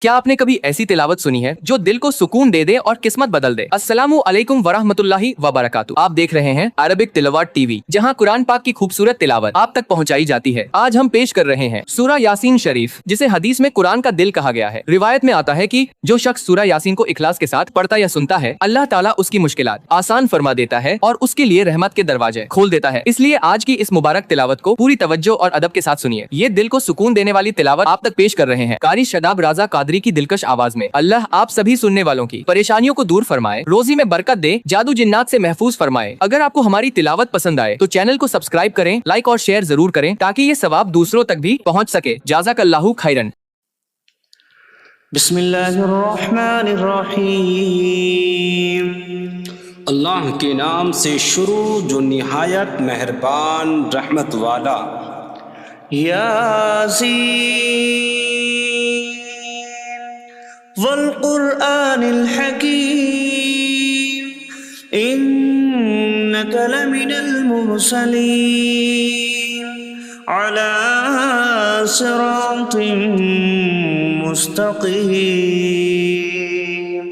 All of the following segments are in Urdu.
کیا آپ نے کبھی ایسی تلاوت سنی ہے جو دل کو سکون دے دے اور قسمت بدل دے؟ السلام علیکم ورحمۃ اللہ وبرکاتہ۔ آپ دیکھ رہے ہیں عربک تلاوت ٹی وی، جہاں قرآن پاک کی خوبصورت تلاوت آپ تک پہنچائی جاتی ہے۔ آج ہم پیش کر رہے ہیں سورہ یاسین شریف، جسے حدیث میں قرآن کا دل کہا گیا ہے۔ روایت میں آتا ہے کہ جو شخص سورہ یاسین کو اخلاص کے ساتھ پڑھتا یا سنتا ہے، اللہ تعالیٰ اس کی مشکلات آسان فرما دیتا ہے اور اس کے لیے رحمت کے دروازے کھول دیتا ہے۔ اس لیے آج کی اس مبارک تلاوت کو پوری توجہ اور ادب کے ساتھ سنیے۔ یہ دل کو سکون دینے والی تلاوت آپ تک پیش کر رہے ہیں قاری شاداب رضا قادری کی دلکش آواز میں۔ اللہ آپ سبھی سننے والوں کی پریشانیوں کو دور فرمائے، روزی میں برکت دے، جادو جنات سے محفوظ فرمائے۔ اگر آپ کو ہماری تلاوت پسند آئے تو چینل کو سبسکرائب کریں، لائک اور شیئر ضرور کریں تاکہ یہ ثواب دوسروں تک بھی پہنچ سکے۔ جزاک اللہ خیرن۔ بسم اللہ الرحمن الرحیم۔ اللہ کے نام سے شروع جو نہایت مہربان رحمت والا۔ یاسین والقرآن الحکیم انک لمن المرسلین علی صراط مستقیم۔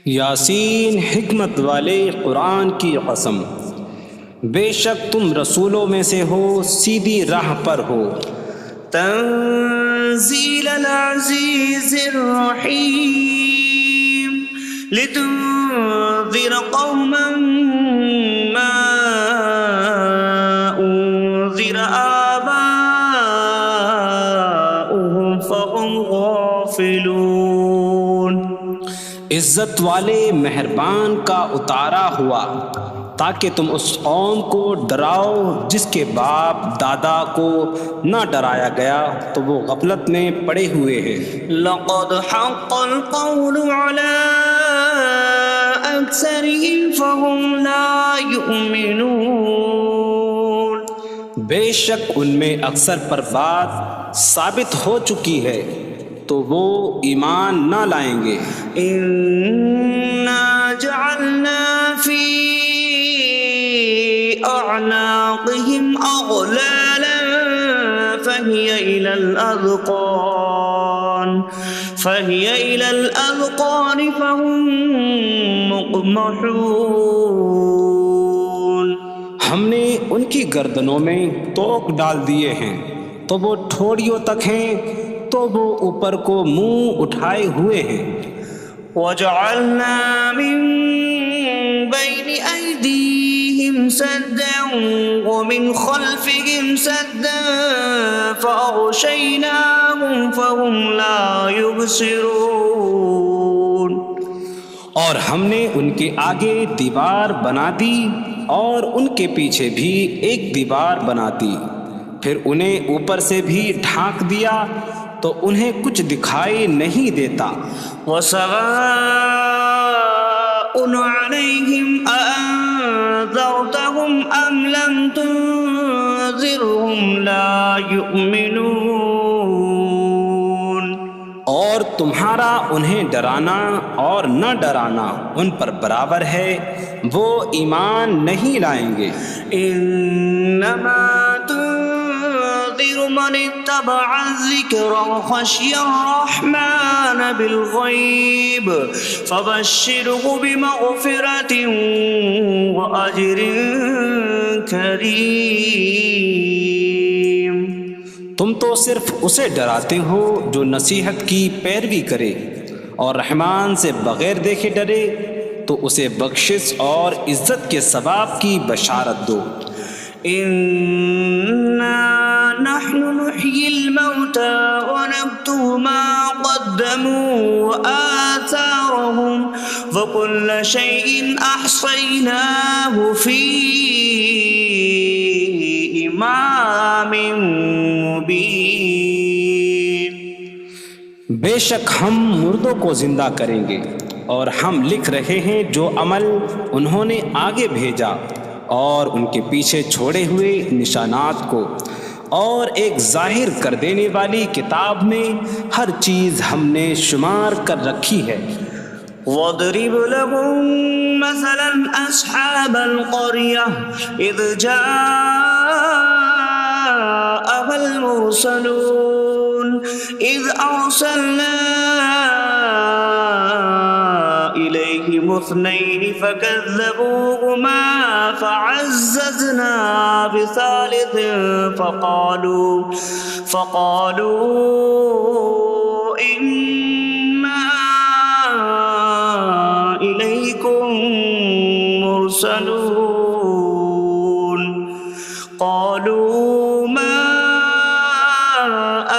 یاسین حکمت والے قرآن کی قسم، بے شک تم رسولوں میں سے ہو، سیدھی راہ پر ہو۔ تنزیل العزیز الرحیم لتنذر قوما ما انذر آباؤهم فهم غافلون۔ عزت والے مہربان کا اتارا ہوا تاکہ تم اس قوم کو ڈراؤ جس کے باپ دادا کو نہ ڈرایا گیا تو وہ غفلت میں پڑے ہوئے ہیں۔ لقد حق القول على اکثرهم فهم لا يؤمنون۔ بے شک ان میں اکثر پر بات ثابت ہو چکی ہے تو وہ ایمان نہ لائیں گے۔ انا جعلنا فی اعناقهم اغلالا فهي الى الاذقان فهم مقمحون۔ ہم نے ان کی گردنوں میں توق ڈال دیے ہیں تو وہ ٹھوڑیوں تک ہیں، تو وہ اوپر کو منہ اٹھائے ہوئے ہیں۔ وَجَعَلْنَا مِن بَيْنِ أَيْدِيهِمْ سَدًّا وَمِنْ خَلْفِهِمْ سَدًّا فَأَغْشَيْنَاهُمْ فَهُمْ لَا يُبْصِرُونَ۔ اور ہم نے ان کے آگے دیوار بنا دی اور ان کے پیچھے بھی ایک دیوار بنا دی، پھر انہیں اوپر سے بھی ڈھانک دیا تو انہیں کچھ دکھائی نہیں دیتا۔ وَسَوَاءٌ عَلَيْهِمْ أَأَنذَرْتَهُمْ أَمْ لَمْ تُنذِرْهُمْ لَا يُؤْمِنُونَ۔ اور تمہارا انہیں ڈرانا اور نہ ڈرانا ان پر برابر ہے، وہ ایمان نہیں لائیں گے۔ انما من اتبع الذکر وخشی الرحمن بالغیب فبشرہ بمغفرۃ واجر کریم۔ تم تو صرف اسے ڈراتے ہو جو نصیحت کی پیروی کرے اور رحمان سے بغیر دیکھے ڈرے تو اسے بخشش اور عزت کے ثواب کی بشارت دو۔ نحن نحيي الموتى ونكتب ما قدموا وآثارهم وكل شيء أحصيناه في إمام مبين۔ بے شک ہم مردوں کو زندہ کریں گے اور ہم لکھ رہے ہیں جو عمل انہوں نے آگے بھیجا اور ان کے پیچھے چھوڑے ہوئے نشانات کو، اور ایک ظاہر کر دینے والی کتاب میں ہر چیز ہم نے شمار کر رکھی ہے۔ وَاضْرِبْ لَهُم مَّثَلًا أَصْحَابَ الْقَرْيَةِ إِذْ جَاءَهَا الْمُرْسَلُونَ۔ إذ أرسلنا إليهم اثنين فكذبوهما فعززنا بثالث فقالوا إنا إليكم مرسلون قالوا ما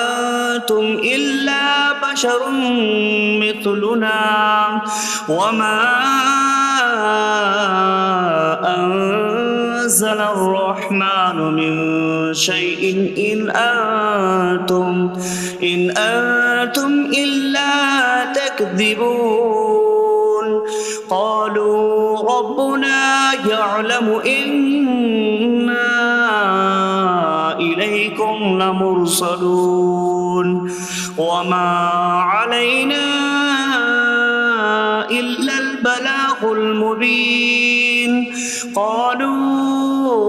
أنتم إلا بشر مثلنا وما أنزل الرحمن من شيء إن أنتم إلا تكذبون قالوا ربنا يعلم إنا إليكم لمرسلون وما علينا إلا البلاغ المبين قالوا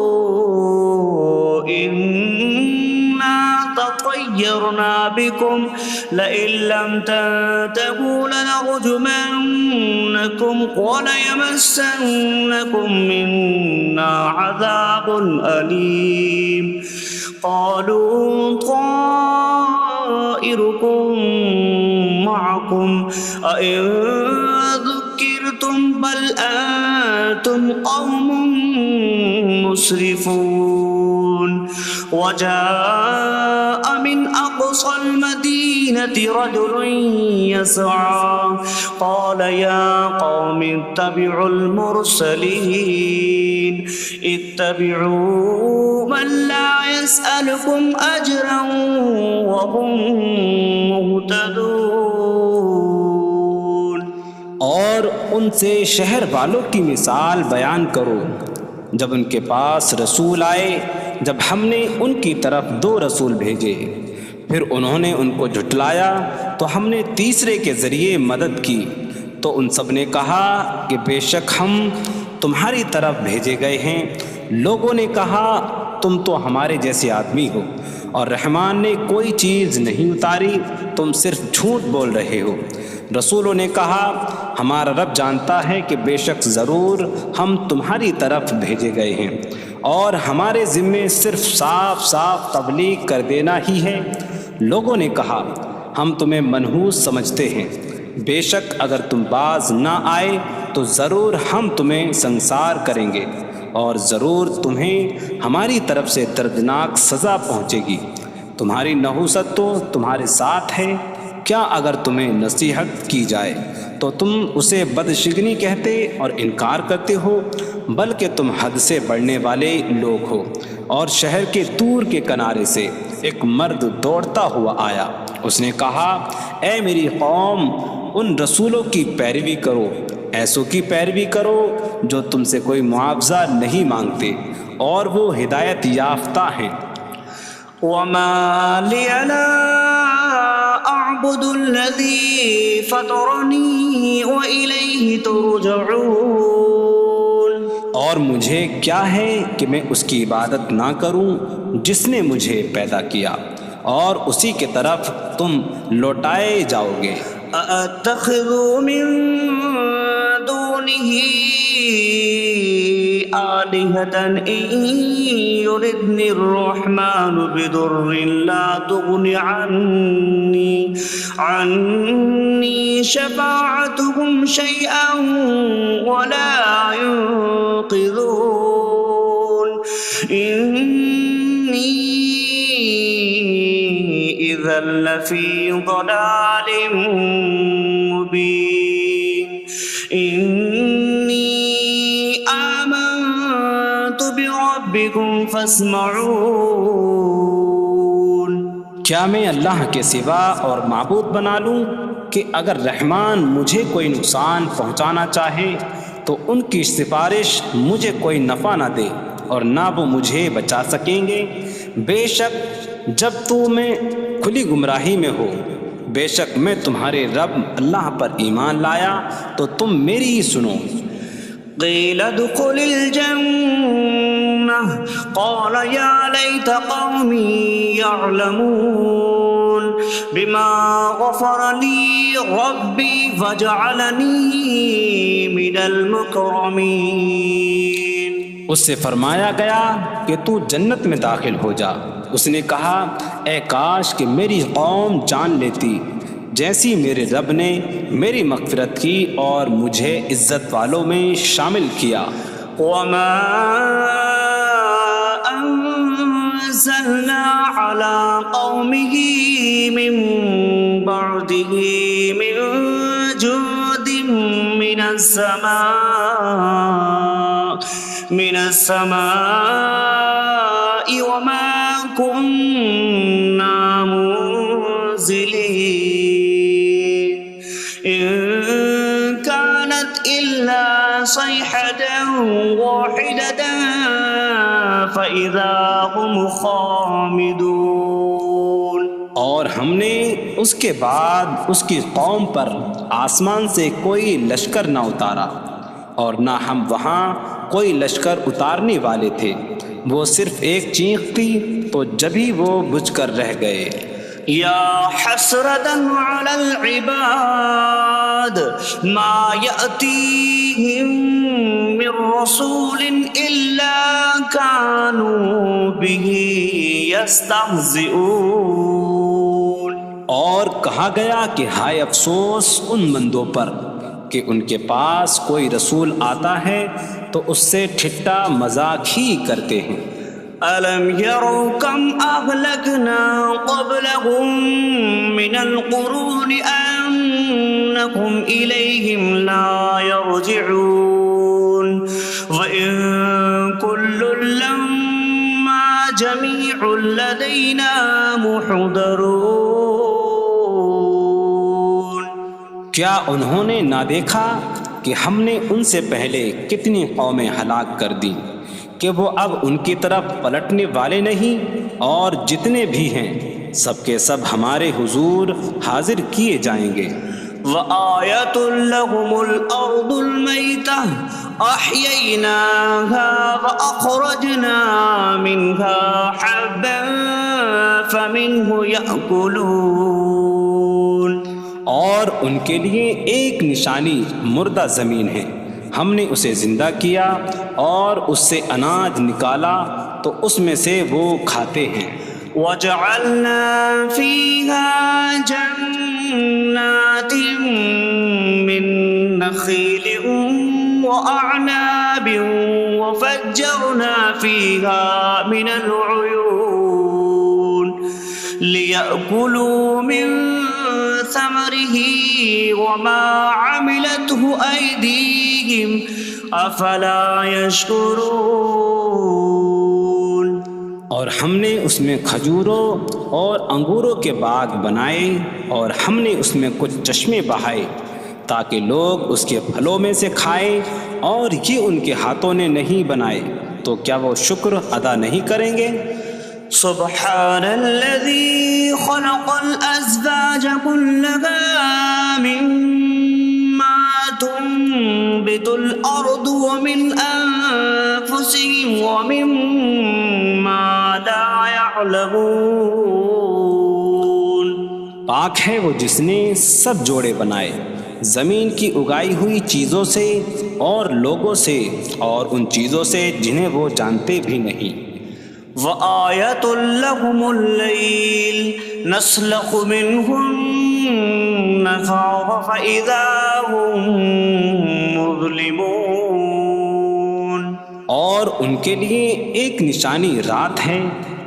إنا تطيرنا بكم لئن لم تنتهوا لنرجمنكم وليمسنكم منا عذاب أليم قالوا طائركم معكم أئن ذكرتم بل أنتم قوم مسرفون وجاء من أقصى المدينة رجل يسعى قال يا قوم اتبعوا المرسلين اتبعوا من لا يسألكم أجرا وهم مهتدون اور ان سے شہر والوں کی مثال بیان کرو جب ان کے پاس رسول آئے، جب ہم نے ان کی طرف 2 رسول بھیجے، پھر انہوں نے ان کو جھٹلایا تو ہم نے تیسرے کے ذریعے مدد کی، تو ان سب نے کہا کہ بے شک ہم تمہاری طرف بھیجے گئے ہیں۔ لوگوں نے کہا تم تو ہمارے جیسے آدمی ہو اور رحمان نے کوئی چیز نہیں اتاری، تم صرف جھوٹ بول رہے ہو۔ رسولوں نے کہا ہمارا رب جانتا ہے کہ بے شک ضرور ہم تمہاری طرف بھیجے گئے ہیں اور ہمارے ذمے صرف صاف صاف تبلیغ کر دینا ہی ہے۔ لوگوں نے کہا ہم تمہیں منحوس سمجھتے ہیں، بے شک اگر تم باز نہ آئے تو ضرور ہم تمہیں سنسار کریں گے اور ضرور تمہیں ہماری طرف سے دردناک سزا پہنچے گی۔ تمہاری نحوست تو تمہارے ساتھ ہے، کیا اگر تمہیں نصیحت کی جائے تو تم اسے بدشگنی کہتے اور انکار کرتے ہو؟ بلکہ تم حد سے بڑھنے والے لوگ ہو۔ اور شہر کے دور کے کنارے سے ایک مرد دوڑتا ہوا آیا، اس نے کہا اے میری قوم، ان رسولوں کی پیروی کرو، ایسوں کی پیروی کرو جو تم سے کوئی معاوضہ نہیں مانگتے اور وہ ہدایت یافتہ ہیں۔ وما لي لا أعبد الذي فطرني وإليه ترجعون، اور مجھے کیا ہے کہ میں اس کی عبادت نہ کروں جس نے مجھے پیدا کیا اور اسی کی طرف تم لوٹائے جاؤ گے۔ أأتخذ من دونه آلهة إن يردني الرحمن بضر لا تغن عني شفاعتهم شيئا ولا ينقذون إني إذا لفي ضلال مبين إني آمنت بربكم فاسمعون۔ کیا میں اللہ کے سوا اور معبود بنا لوں کہ اگر رحمان مجھے کوئی نقصان پہنچانا چاہے تو ان کی سفارش مجھے کوئی نفع نہ دے اور نہ وہ مجھے بچا سکیں گے؟ بے شک جب میں کھلی گمراہی میں ہو، بے شک میں تمہارے رب اللہ پر ایمان لایا تو تم میری ہی سنو۔ قيل ادخل الجنة قال يا ليت قومي يعلمون بما غفر لي ربي وجعلني من المكرمين. اس سے فرمایا گیا کہ تو جنت میں داخل ہو جا. اس نے کہا اے کاش کہ میری قوم جان لیتی جیسی میرے رب نے میری مغفرت کی اور مجھے عزت والوں میں شامل کیا. وما أنزلنا على قومه من بعده من جود من السماء وما كنا منزلين إن كانت إلا صيحة واحدة فإذا هم خامدون. اور ہم نے اس کے بعد اس کی قوم پر آسمان سے کوئی لشکر نہ اتارا اور نہ ہم وہاں کوئی لشکر اتارنے والے تھے. وہ صرف ایک چیخ تھی تو جبھی وہ بجھ کر رہ گئے. یا حسرة على العباد ما يأتيهم من رسول إلا كانوا به يستهزئون. اور کہا گیا کہ ہائے افسوس ان بندوں پر کہ ان کے پاس کوئی رسول آتا ہے تو اس سے ٹھٹا مذاق ہی کرتے ہیں. ألم يروا كم أهلكنا قبلهم من القرون أنكم إليهم لا يرجعون وإن كل لما جميع لدينا محضرون. کیا انہوں نے نہ دیکھا کہ ہم نے ان سے پہلے کتنی قومیں ہلاک کر دیں کہ وہ اب ان کی طرف پلٹنے والے نہیں، اور جتنے بھی ہیں سب کے سب ہمارے حضور حاضر کیے جائیں گے. وآية لهم الأرض الميتة أحييناها وأخرجنا منها حبا فمنه يأكلون. اور ان کے لیے ایک نشانی مردہ زمین ہے، ہم نے اسے زندہ کیا اور اس سے اناج نکالا تو اس میں سے وہ کھاتے ہیں. وجعلنا فيها جنات من نخيل وأعناب وفجرنا فيها من العيون ليأكلوا من ثمره وما عملته أيديهم أفلا يشكرون. اور ہم نے اس میں کھجوروں اور انگوروں کے باغ بنائے اور ہم نے اس میں کچھ چشمے بہائے تاکہ لوگ اس کے پھلوں میں سے کھائیں، اور یہ ان کے ہاتھوں نے نہیں بنائے تو کیا وہ شکر ادا نہیں کریں گے؟ سبحان الذي خلق الأزواج كلها مما تنبت الأرض ومن أنفسهم ومما لا يعلمون. پاک ہے وہ جس نے سب جوڑے بنائے زمین کی اگائی ہوئی چیزوں سے اور لوگوں سے اور ان چیزوں سے جنہیں وہ جانتے بھی نہیں. وآية لهم الليل نسلخ منه النهار فإذا هم مظلمون. اور ان کے لیے ایک نشانی رات ہے،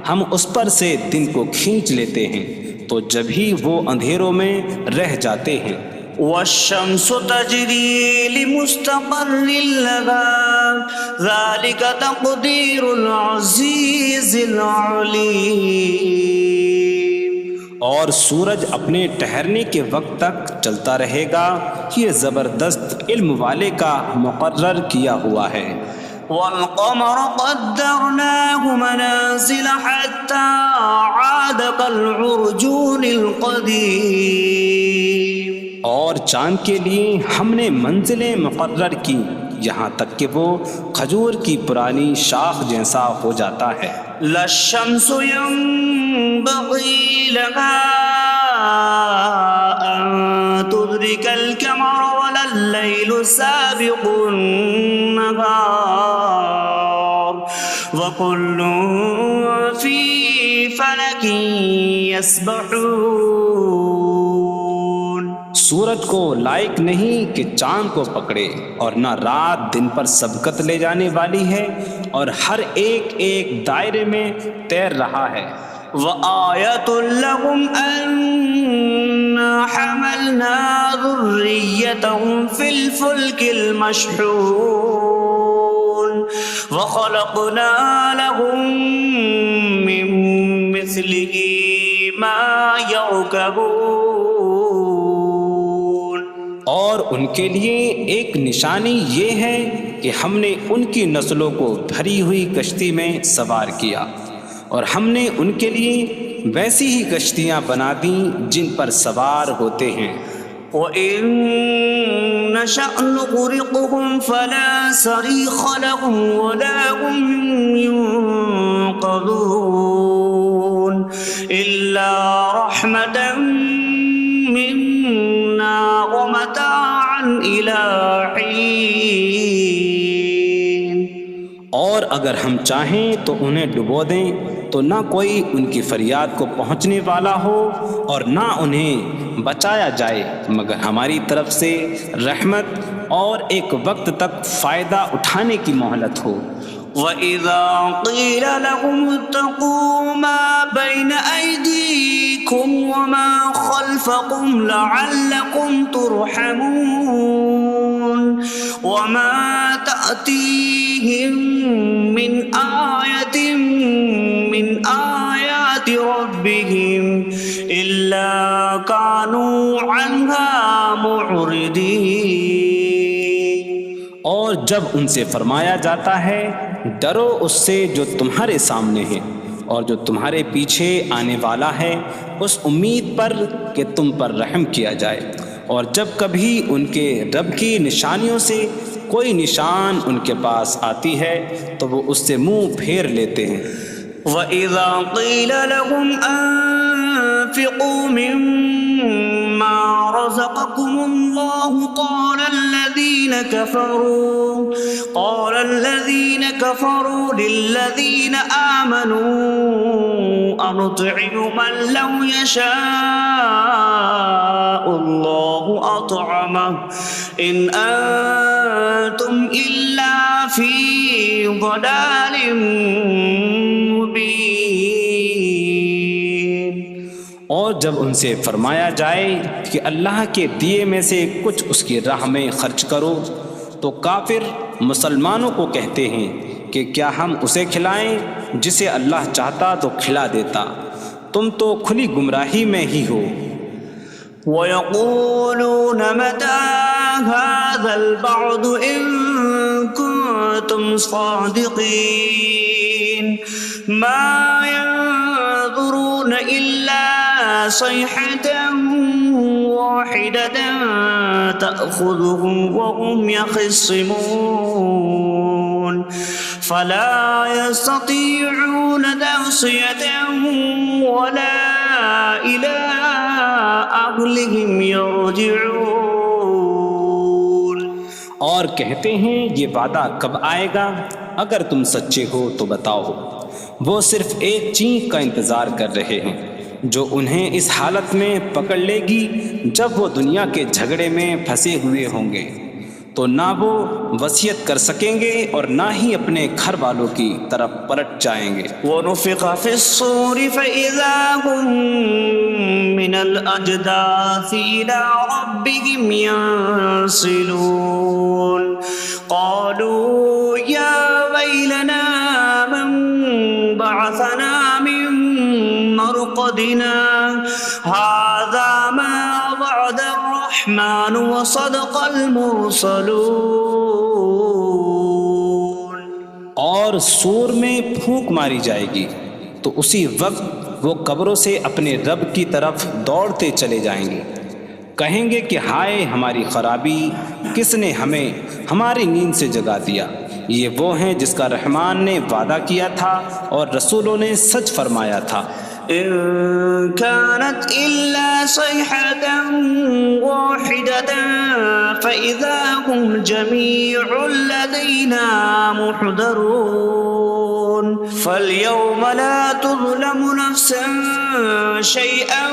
ہم اس پر سے دن کو کھینچ لیتے ہیں تو جب ہی وہ اندھیروں میں رہ جاتے ہیں. والشمس تجري لمستقر لها ذلك تقدير العزيز العليم. اور سورج اپنے ٹھہرنے کے وقت تک چلتا رہے گا، یہ زبردست علم والے کا مقرر کیا ہوا ہے. والقمر قدرناه منازل حتى عاد كالعرجون القديم. اور چاند کے لیے ہم نے منزلیں مقرر کی یہاں تک کہ وہ کھجور کی پرانی شاخ جیسا ہو جاتا ہے. لا الشمس ينبغي لها أن تدرك القمر ولا الليل سابق النهار وكل في فلك يسبحون۔ سورج کو لائق نہیں کہ چاند کو پکڑے، اور نہ رات دن پر سبقت لے جانے والی ہے، اور ہر ایک ایک دائرے میں تیر رہا ہے۔ وآية لهم أنا حملنا ذريتهم في الفلك المشحون وخلقنا لهم من مثله ما يركبون۔ اور ان کے لیے ایک نشانی یہ ہے کہ ہم نے ان کی نسلوں کو بھری ہوئی کشتی میں سوار کیا، اور ہم نے ان کے لیے ویسی ہی کشتیاں بنا دیں جن پر سوار ہوتے ہیں۔ وَإِن نَّشَأْ نُغْرِقْهُمْ فَلَا صَرِيخَ لَهُمْ وَلَا هُمْ يُنقَذُونَ إِلَّا رَحْمَةً مِّنَّا وَمَتَاعًا إِلَىٰ حِينٍ۔ اور اگر ہم چاہیں تو انہیں ڈبو دیں تو نہ کوئی ان کی فریاد کو پہنچنے والا ہو اور نہ انہیں بچایا جائے مگر ہماری طرف سے رحمت اور ایک وقت تک فائدہ اٹھانے کی مہلت ہو۔ وَإِذَا قِيلَ لَهُمُ اتَّقُوا مَا بَيْنَ أَيْدِيكُمْ وَمَا خَلْفَكُمْ لَعَلَّكُمْ تُرْحَمُونَ وَمَا تَأْتِيهِم مِّنْ آيَةٍ مِّنْ آيَاتِ رَبِّهِمْ إِلَّا كَانُوا عَنْهَا مُعْرِضِينَ۔ اور جب ان سے فرمایا جاتا ہے ڈرو اس سے جو تمہارے سامنے ہے اور جو تمہارے پیچھے آنے والا ہے، اس امید پر کہ تم پر رحم کیا جائے، اور جب کبھی ان کے رب کی نشانیوں سے کوئی نشان ان کے پاس آتی ہے تو وہ اس سے منہ پھیر لیتے ہیں۔ وَإِذَا قِيلَ لَهُمْ أَنفِقُوا مِمَّا رَزَقَكُمُ اللَّهُ قَالَ الَّذِينَ كَفَرُوا لِلَّذِينَ آمَنُوا أَنُطْعِمُ مَن لَّوْ يَشَاءُ اللَّهُ أَطْعَمَهُ إِنْ أَنتُمْ إِلَّا فِي ضَلَالٍ مُّبِينٍ۔ اور جب ان سے فرمایا جائے کہ اللہ کے دیے میں سے کچھ اس کی راہ میں خرچ کرو تو کافر مسلمانوں کو کہتے ہیں کہ کیا ہم اسے کھلائیں جسے اللہ چاہتا تو کھلا دیتا، تم تو کھلی گمراہی میں ہی ہو۔ وَيَقُولُونَ مَتَىٰ هَٰذَا الْوَعْدُ إِن كُنتُمْ صَادِقِينَ مَا يَنظُرُونَ إِلَّا صَيْحَةً وَاحِدَةً تَأْخُذُهُمْ وَهُمْ يَخِصِّمُونَ فَلَا يَسْتَطِيعُونَ تَوْصِيَةً وَلَا إِلَىٰ أَهْلِهِمْ يَرْجِعُونَ۔ اور کہتے ہیں یہ وعدہ کب آئے گا؟ اگر تم سچے ہو تو بتاؤ۔ وہ صرف ایک چینخ کا انتظار کر رہے ہیں جو انہیں اس حالت میں پکڑ لے گی جب وہ دنیا کے جھگڑے میں پھنسے ہوئے ہوں گے، تو نہ وہ وصیت کر سکیں گے اور نہ ہی اپنے گھر والوں کی طرف پلٹ جائیں گے۔ وَنُفِخَ فِي الصُّورِ فَإِذَا هُم مِّنَ الْأَجْدَاثِ إِلَىٰ رَبِّهِمْ يَنسِلُونَ قَالُوا يَا وَيْلَنَا مَن بَعَثَنَا مِن مَّرْقَدِنَا هَٰذَا مَا وَعَدَ الرَّحْمَٰنُ وَصَدَقَ الْمُرْسَلُونَ۔ اور سور میں پھونک ماری جائے گی تو اسی وقت وہ قبروں سے اپنے رب کی طرف دوڑتے چلے جائیں گے، کہیں گے کہ ہائے ہماری خرابی، کس نے ہمیں ہماری نیند سے جگا دیا۔ یہ وہ ہیں جس کا رحمان نے وعدہ کیا تھا اور رسولوں نے سچ فرمایا تھا۔ إن كانت إلا صيحة واحدة فإذا هم جميع لدينا محضرون فاليوم لا تظلم نفس شيئا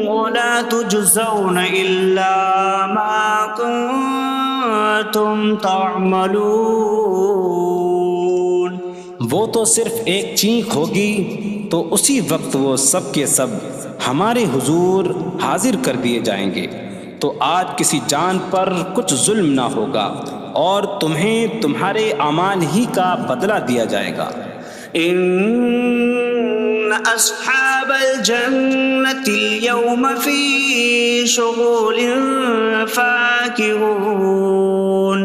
ولا تجزون إلا ما كنتم تعملون. وہ تو صرف ایک چینخ ہوگی تو اسی وقت وہ سب کے سب ہمارے حضور حاضر کر دیے جائیں گے. تو آج کسی جان پر کچھ ظلم نہ ہوگا اور تمہیں تمہارے اعمال ہی کا بدلہ دیا جائے گا. إن أصحاب الجنة اليوم في شغل فاكهون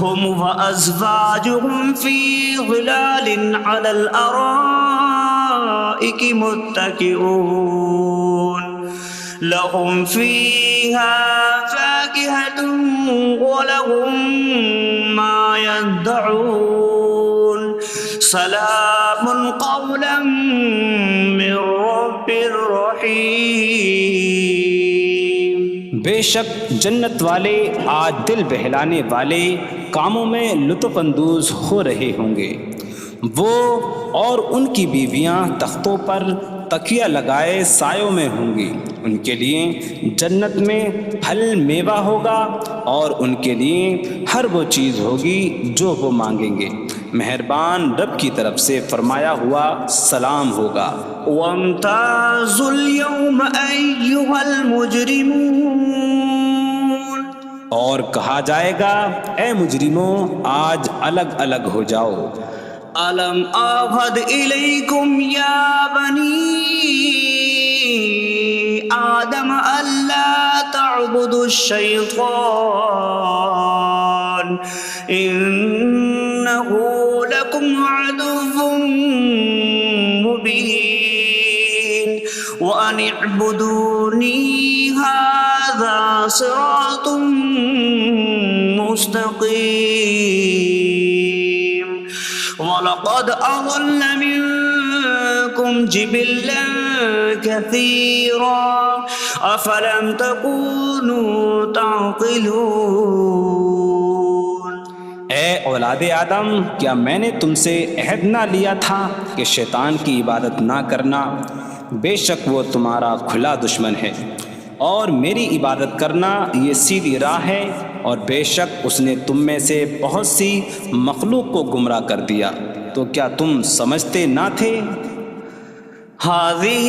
هم وأزواجهم في ظلال على الأرائك متكئون لهم فيها فاكهة ولهم ما يدعون سلام قولا من رب رحیم. بے شک جنت والے آج دل بہلانے والے کاموں میں لطف اندوز ہو رہے ہوں گے. وہ اور ان کی بیویاں تختوں پر تکیہ لگائے سایوں میں ہوں گی. ان کے لیے جنت میں پھل میوہ ہوگا اور ان کے لیے ہر وہ چیز ہوگی جو وہ مانگیں گے. مہربان رب کی طرف سے فرمایا ہوا سلام ہوگا. وامتازوا اليوم أيها المجرمون اور کہا جائے گا اے مجرموں آج الگ الگ ہو جاؤ. ألم أعهد إليكم يا بني آدم ألا تعبدوا الشيطان إنه لكم عدو مبين وأن اعبدوني هذا صراط مستقيم. وَلَقَدْ أَضَلَّ مِنكُمْ جِبِلًّا كَثِيرًا أَفَلَمْ تَكُونُوا تَعْقِلُونَ. اے اولاد آدم کیا میں نے تم سے عہد نہ لیا تھا کہ شیطان کی عبادت نہ کرنا؟ بے شک وہ تمہارا کھلا دشمن ہے اور میری عبادت کرنا یہ سیدھی راہ ہے. اور بے شک اس نے تم میں سے بہت سی مخلوق کو گمراہ کر دیا. تو کیا تم سمجھتے نہ تھے؟ هذه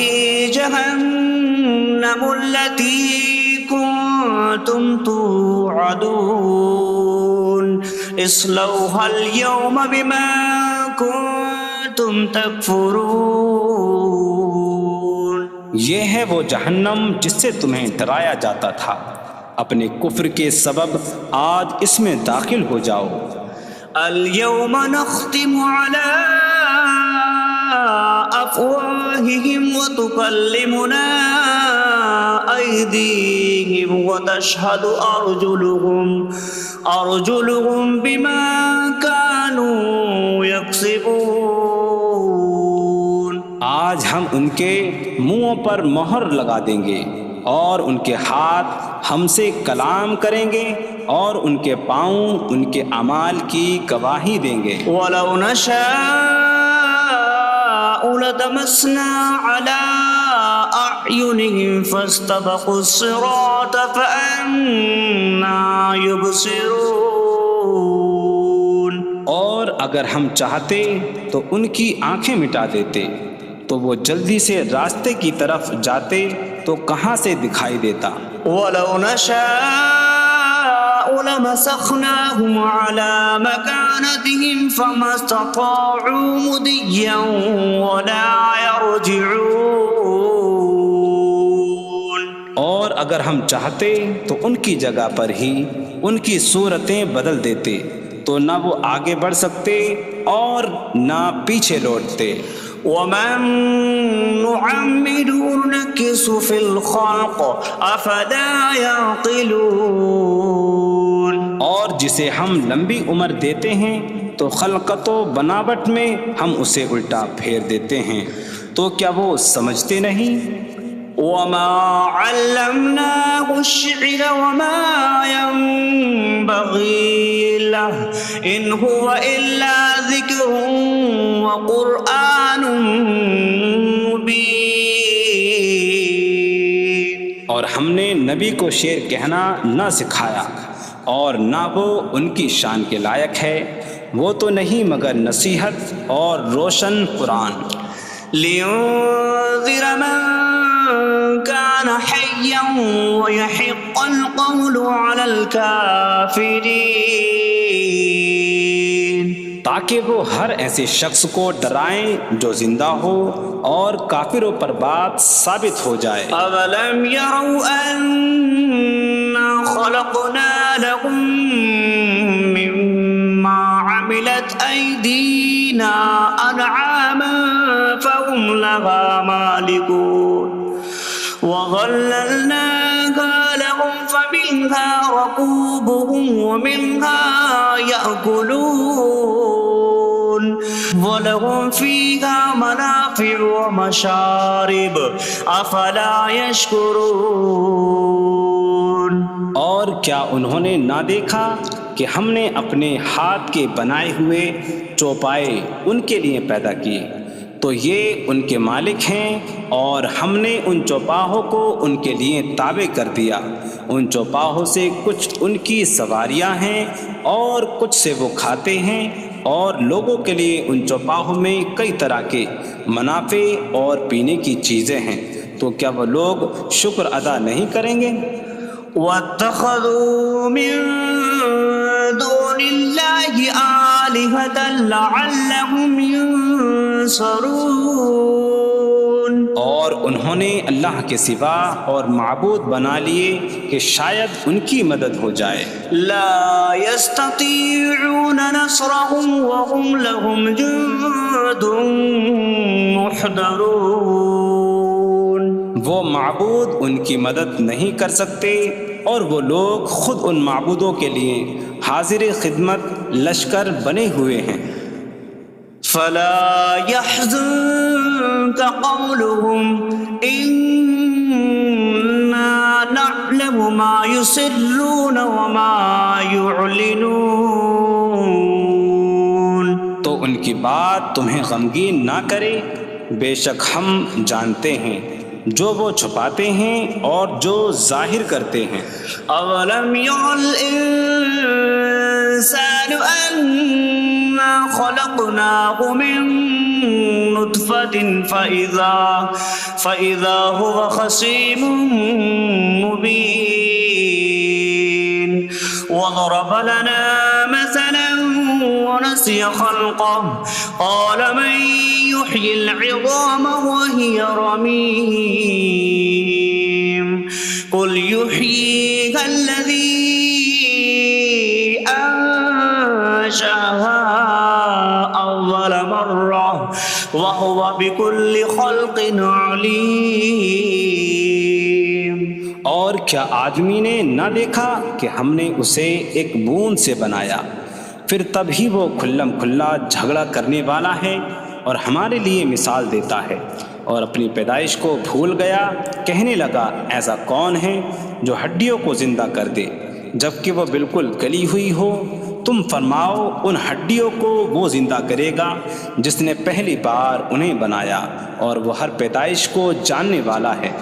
جهنم التي كنتم توعدون اصلوها اليوم بما كنتم تكفرون. یہ ہے وہ جہنم جس سے تمہیں ڈرایا جاتا تھا. اپنے کفر کے سبب آج اس میں داخل ہو جاؤ. اليوم نختم على أفواههم وتكلمنا أيديهم وتشهد أرجلهم بما كانوا يكسبون. آج ہم ان کے منہوں پر مہر لگا دیں گے اور ان کے ہاتھ ہم سے کلام کریں گے اور ان کے پاؤں ان کے اعمال کی گواہی دیں گے. وَلَوْ نَشَاءُ لَطَمَسْنَا عَلَىٰ أَعْيُنِهِمْ فَاسْتَبَقُوا الصِّرَاطَ فَأَنَّىٰ يُبْصِرُونَ. اور اگر ہم چاہتے تو ان کی آنکھیں مٹا دیتے تو وہ جلدی سے راستے کی طرف جاتے تو کہاں سے دکھائی دیتا. وَلَوْ نَشَاءُ لَمَسَخْنَاهُمْ عَلَىٰ مَكَانَتِهِمْ فَمَا اسْتَطَاعُوا مُضِيًّا وَلَا يَرْجِعُونَ. اور اگر ہم چاہتے تو ان کی جگہ پر ہی ان کی صورتیں بدل دیتے تو نہ وہ آگے بڑھ سکتے اور نہ پیچھے لوٹتے. وَمَن نُعَمِّرْهُ نُنَكِّسْهُ فِي الْخَلْقِ أَفَلَا يَعْقِلُونَ. اور جسے ہم لمبی عمر دیتے ہیں تو خلقت و بناوٹ میں ہم اسے الٹا پھیر دیتے ہیں. تو کیا وہ سمجھتے نہیں؟ وما علمناه الشعر وما ينبغي له إن هو إلا ذكر وقرآن مبين. اور ہم نے نبی کو شعر کہنا نہ سکھایا اور نہ وہ ان کی شان کے لائق ہے، وہ تو نہیں مگر نصیحت اور روشن قرآن. لينذر من كان حيا ويحق القول على الكافرين. تاکہ وہ ہر ایسے شخص کو ڈرائیں جو زندہ ہو اور کافروں پر بات ثابت ہو جائے. أولم يروا أنا خلقنا لهم مما عملت أيدينا أنعاما فهم لها مالكون وظللناها لهم فمنها ركوبهم ومنها يأكلون ولهم فيها منافع ومشارب أفلا يشكرون. اور کیا انہوں نے نہ دیکھا کہ ہم نے اپنے ہاتھ کے بنائے ہوئے چوپائے ان کے لیے پیدا کیے، تو یہ ان کے مالک ہیں، اور ہم نے ان چوپاہوں کو ان کے لیے تابع کر دیا. ان چوپاہوں سے کچھ ان کی سواریاں ہیں اور کچھ سے وہ کھاتے ہیں، اور لوگوں کے لیے ان چوپاہوں میں کئی طرح کے منافع اور پینے کی چیزیں ہیں. تو کیا وہ لوگ شکر ادا نہیں کریں گے؟ واتخذوا من دون الله آلهة لعلهم ينصرون. اور انہوں نے اللہ کے سوا اور معبود بنا لیے کہ شاید ان کی مدد ہو جائے. لا يستطيعون نصرهم وهم لهم جند محضرون. وہ معبود ان کی مدد نہیں کر سکتے، اور وہ لوگ خود ان معبودوں کے لیے حاضر خدمت لشکر بنے ہوئے ہیں. فلا يحزنك قولهم إنا نعلم ما يسرون وما يعلنون. تو ان کی بات تمہیں غمگین نہ کرے، بے شک ہم جانتے ہیں جو وہ چھپاتے ہیں اور جو ظاہر کرتے ہیں. اولم ير الانسان انا خلقناه من نطفة فإذا هو خصيم مبين. وضرب لنا مثلا ونسي خلقه قال من يحيي العظام وهي رميم قل يحييها الذي أنشأها أول مرة وهو بكل خلق عليم. اور کیا آدمی نے نہ دیکھا کہ ہم نے اسے ایک بوند سے بنایا، پھر تب ہی وہ کھلم کھلا جھگڑا کرنے والا ہے اور ہمارے لیے مثال دیتا ہے. اور اپنی پیدائش کو بھول گیا، کہنے لگا ایسا کون ہے جو ہڈیوں کو زندہ کر دے جبکہ وہ بالکل گلی ہوئی ہو. تم فرماؤ ان ہڈیوں کو وہ زندہ کرے گا جس نے پہلی بار انہیں بنایا، اور وہ ہر پیدائش کو جاننے والا ہے.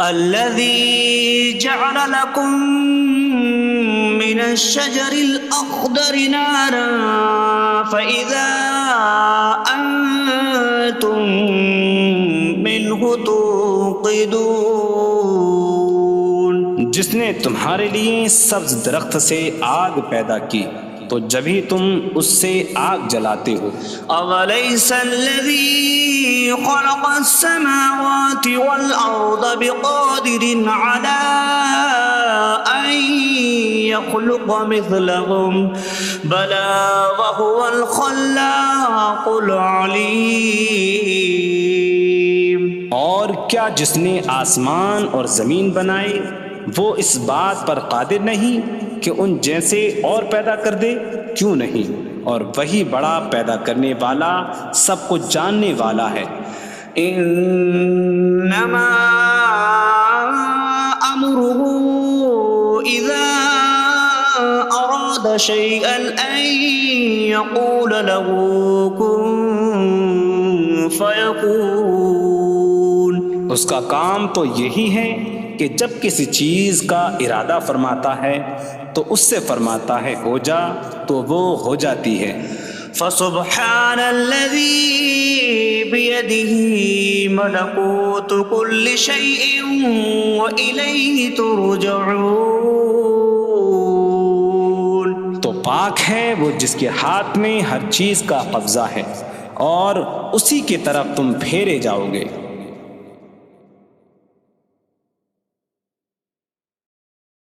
الذي جعل لكم من الشجر الأخضر نارا فإذا أنتم منه توقدون. جس نے تمہارے لیے سبز درخت سے آگ پیدا کی تو جبھی تم اس سے آگ جلاتے ہو. أوليس الذي خلق السماوات والأرض بقادر على أن يخلق مثلهم بلى وهو الخلاق العليم. اور کیا جس نے آسمان اور زمین بنائے وہ اس بات پر قادر نہیں کہ ان جیسے اور پیدا کر دے؟ کیوں نہیں، اور وہی بڑا پیدا کرنے والا سب کو جاننے والا ہے. إنما أمره إذا أراد شيئا أن يقول له كن فيكون. اس کا کام تو یہی ہے کہ جب کسی چیز کا ارادہ فرماتا ہے تو اس سے فرماتا ہے ہو جا تو وہ ہو جاتی ہے. فسبحان الذي بيده ملكوت كل شيء وإليه ترجعون. تو پاک ہے وہ جس کے ہاتھ میں ہر چیز کا قبضہ ہے اور اسی کی طرف تم پھیرے جاؤ گے.